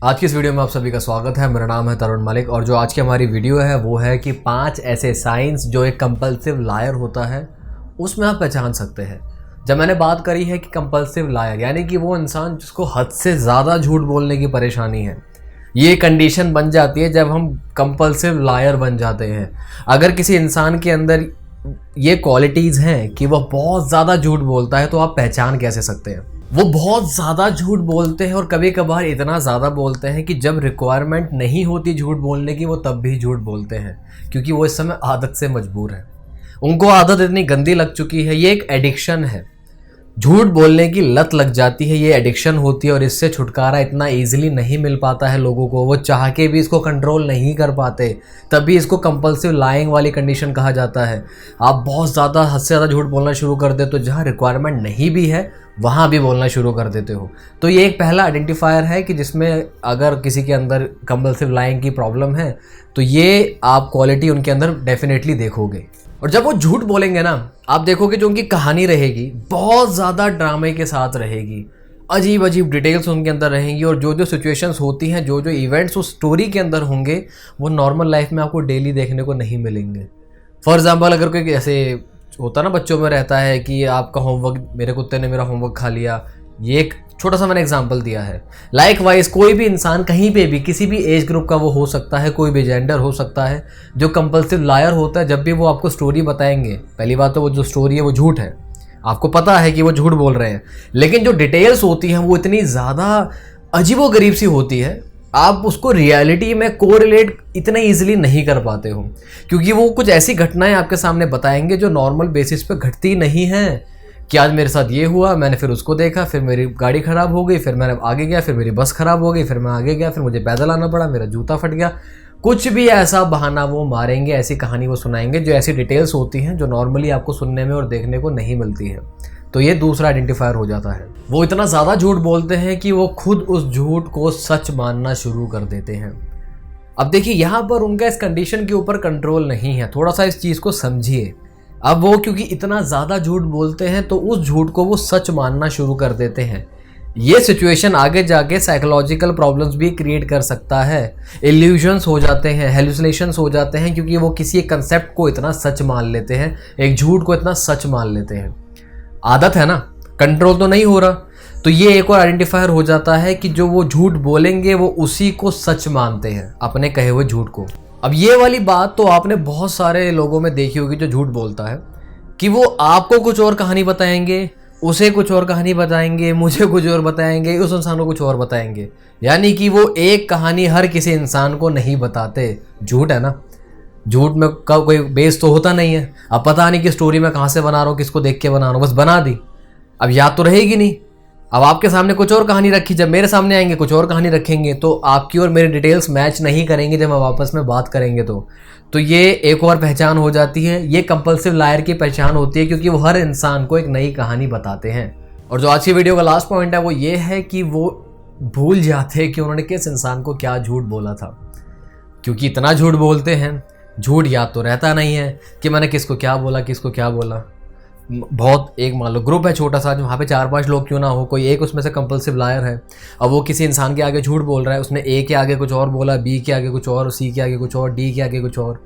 आज की इस वीडियो में आप सभी का स्वागत है। मेरा नाम है तरुण मलिक और जो आज की हमारी वीडियो है वो है कि 5 ऐसे साइंस जो एक कंपल्सिव लायर होता है उसमें आप पहचान सकते हैं। जब मैंने बात करी है कि कंपल्सिव लायर यानी कि वो इंसान जिसको हद से ज़्यादा झूठ बोलने की परेशानी है, ये कंडीशन बन जाती है जब हम कंपल्सिव लायर बन जाते हैं। अगर किसी इंसान के अंदर ये क्वालिटीज़ हैं कि वह बहुत ज़्यादा झूठ बोलता है तो आप पहचान कैसे सकते हैं? वो बहुत ज़्यादा झूठ बोलते हैं और कभी कभार इतना ज़्यादा बोलते हैं कि जब रिक्वायरमेंट नहीं होती झूठ बोलने की वो तब भी झूठ बोलते हैं, क्योंकि वो इस समय आदत से मजबूर है। उनको आदत इतनी गंदी लग चुकी है, ये एक एडिक्शन है। झूठ बोलने की लत लग जाती है, ये एडिक्शन होती है और इससे छुटकारा इतना ईजिली नहीं मिल पाता है लोगों को। वो चाह के भी इसको कंट्रोल नहीं कर पाते, तभी इसको कंपल्सिव लाइंग वाली कंडीशन कहा जाता है। आप बहुत ज़्यादा हद से ज़्यादा झूठ बोलना शुरू कर दे तो जहाँ रिक्वायरमेंट नहीं भी है वहाँ भी बोलना शुरू कर देते हो। तो ये एक पहला आइडेंटिफायर है कि जिसमें अगर किसी के अंदर कंपल्सिव लाइंग की प्रॉब्लम है तो ये आप क्वालिटी उनके अंदर डेफिनेटली देखोगे। और जब वो झूठ बोलेंगे ना, आप देखोगे जो उनकी कहानी रहेगी बहुत ज़्यादा ड्रामे के साथ रहेगी, अजीब अजीब डिटेल्स उनके अंदर रहेंगी और जो जो सिचुएशंस होती हैं, जो जो इवेंट्स उस स्टोरी के अंदर होंगे वो नॉर्मल लाइफ में आपको डेली देखने को नहीं मिलेंगे। फॉर एग्जाम्पल, अगर कोई ऐसे होता ना बच्चों में रहता है कि आपका होमवर्क, मेरे कुत्ते ने मेरा होमवर्क खा लिया, ये एक छोटा सा मैंने एग्जांपल दिया है। लाइकवाइज कोई भी इंसान कहीं पे भी किसी भी एज ग्रुप का वो हो सकता है, कोई भी जेंडर हो सकता है, जो कंपल्सिव लायर होता है, जब भी वो आपको स्टोरी बताएंगे, पहली बात तो वो जो स्टोरी है वो झूठ है, आपको पता है कि वो झूठ बोल रहे हैं, लेकिन जो डिटेल्स होती हैं वो इतनी ज़्यादा अजीबोगरीब सी होती है, आप उसको रियलिटी में कोरिलेट इतने ईजिली नहीं कर पाते हो, क्योंकि वो कुछ ऐसी घटनाएं आपके सामने बताएंगे जो नॉर्मल बेसिस पे घटती नहीं हैं। कि आज मेरे साथ ये हुआ, मैंने फिर उसको देखा, फिर मेरी गाड़ी ख़राब हो गई, फिर मैंने आगे गया, फिर मेरी बस ख़राब हो गई, फिर मैं आगे गया, फिर मुझे पैदल आना पड़ा, मेरा जूता फट गया। कुछ भी ऐसा बहाना वो मारेंगे, ऐसी कहानी वो सुनाएंगे जो ऐसी डिटेल्स होती हैं जो नॉर्मली आपको सुनने में और देखने को नहीं मिलती है। तो ये दूसरा आइडेंटिफायर हो जाता है। वो इतना ज़्यादा झूठ बोलते हैं कि वो खुद उस झूठ को सच मानना शुरू कर देते हैं। अब देखिए, यहाँ पर उनका इस कंडीशन के ऊपर कंट्रोल नहीं है, थोड़ा सा इस चीज़ को समझिए। अब वो क्योंकि इतना ज़्यादा झूठ बोलते हैं तो उस झूठ को वो सच मानना शुरू कर देते हैं। ये सिचुएशन आगे जाके साइकोलॉजिकल प्रॉब्लम्स भी क्रिएट कर सकता है। इल्यूजन्स हो जाते हैं, हेलुसिनेशंस हो जाते हैं, क्योंकि वो किसी एक कंसेप्ट को इतना सच मान लेते हैं, एक झूठ को इतना सच मान लेते हैं। आदत है ना, कंट्रोल तो नहीं हो रहा। तो ये एक और आइडेंटिफायर हो जाता है कि जो वो झूठ बोलेंगे वो उसी को सच मानते हैं, अपने कहे हुए झूठ को। अब ये वाली बात तो आपने बहुत सारे लोगों में देखी होगी जो झूठ बोलता है कि वो आपको कुछ और कहानी बताएंगे, उसे कुछ और कहानी बताएंगे, मुझे कुछ और बताएंगे, उस इंसान को कुछ और बताएंगे। यानी कि वो एक कहानी हर किसी इंसान को नहीं बताते। झूठ है ना, झूठ में का कोई बेस तो होता नहीं है। अब पता नहीं कि स्टोरी मैं कहाँ से बना रहा हूँ, किसको देख के बना रहा हूँ, बस बना दी, अब याद तो रहेगी नहीं। अब आपके सामने कुछ और कहानी रखी, जब मेरे सामने आएंगे कुछ और कहानी रखेंगे, तो आपकी और मेरी डिटेल्स मैच नहीं करेंगे जब हम आपस में बात करेंगे। तो ये एक और पहचान हो जाती है। ये कंपल्सिव लायर की पहचान होती है, क्योंकि वो हर इंसान को एक नई कहानी बताते हैं। और जो आज की वीडियो का लास्ट पॉइंट है वो ये है कि वो भूल जाते हैं कि उन्होंने किस इंसान को क्या झूठ बोला था, क्योंकि इतना झूठ बोलते हैं, झूठ याद तो रहता नहीं है कि मैंने किसको क्या बोला, किसको क्या बोला। बहुत एक मान लो ग्रुप है छोटा सा, वहाँ पे 4-5 लोग क्यों ना हो, कोई एक उसमें से कंपल्सिव लायर है। अब वो किसी इंसान के आगे झूठ बोल रहा है, उसने ए के आगे कुछ और बोला, बी के आगे कुछ और, सी के आगे कुछ और, डी के आगे कुछ और,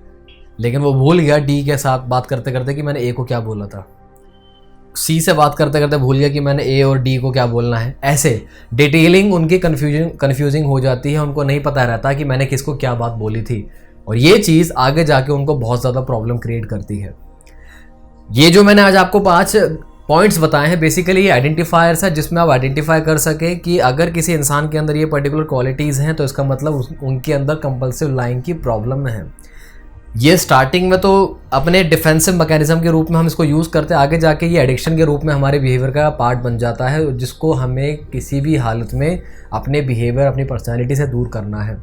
लेकिन वो भूल गया डी के साथ बात करते करते कि मैंने ए को क्या बोला था, सी से बात करते करते भूल गया कि मैंने ए और डी को क्या बोलना है। ऐसे डिटेलिंग उनकी कन्फ्यूजिंग हो जाती है, उनको नहीं पता रहता कि मैंने किसको क्या बात बोली थी, और ये चीज़ आगे जाके उनको बहुत ज़्यादा प्रॉब्लम क्रिएट करती है। ये जो मैंने आज आपको 5 पॉइंट्स बताए हैं, बेसिकली ये आइडेंटिफायर्स है जिसमें आप आइडेंटिफाई कर सके कि अगर किसी इंसान के अंदर ये पर्टिकुलर क्वालिटीज़ हैं तो इसका मतलब उनके अंदर कंपल्सिव लाइंग की प्रॉब्लम है। ये स्टार्टिंग में तो अपने डिफेंसिव मैकेनिज्म के रूप में हम इसको यूज़ करते हैं, आगे जाके ये एडिक्शन के रूप में हमारे बिहेवियर का पार्ट बन जाता है, जिसको हमें किसी भी हालत में अपने बिहेवियर, अपनी पर्सनैलिटी से दूर करना है।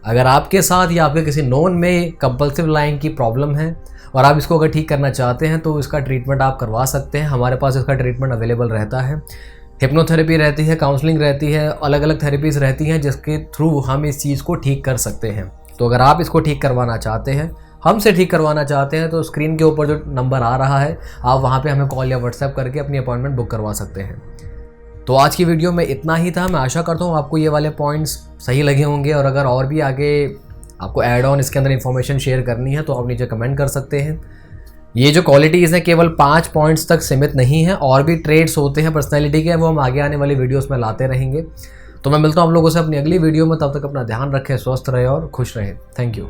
अगर आपके साथ या आपके किसी नोन में कंपल्सिव लाइंग की प्रॉब्लम है और आप इसको अगर ठीक करना चाहते हैं तो इसका ट्रीटमेंट आप करवा सकते हैं। हमारे पास इसका ट्रीटमेंट अवेलेबल रहता है। हिप्नोथेरेपी रहती है, काउंसलिंग रहती है, अलग अलग थेरेपीज़ रहती हैं जिसके थ्रू हम इस चीज़ को ठीक कर सकते हैं। तो अगर आप इसको ठीक करवाना चाहते हैं, हमसे ठीक करवाना चाहते हैं, तो स्क्रीन के ऊपर जो नंबर आ रहा है आप वहाँ पे हमें कॉल या व्हाट्सएप करके अपनी अपॉइंटमेंट बुक करवा सकते हैं। तो आज की वीडियो में इतना ही था। मैं आशा करता हूँ आपको ये वाले पॉइंट्स सही लगे होंगे, और अगर और भी आगे आपको ऐड ऑन इसके अंदर इन्फॉर्मेशन शेयर करनी है तो आप नीचे कमेंट कर सकते हैं। ये जो क्वालिटीज़ हैं केवल 5 पॉइंट्स तक सीमित नहीं है, और भी ट्रेड्स होते हैं पर्सनैलिटी के, वो हम आगे आने वाली वीडियोस में लाते रहेंगे। तो मैं मिलता हूँ आप लोगों से अपनी अगली वीडियो में, तब तक अपना ध्यान रखें, स्वस्थ रहे और खुश रहें। Thank you.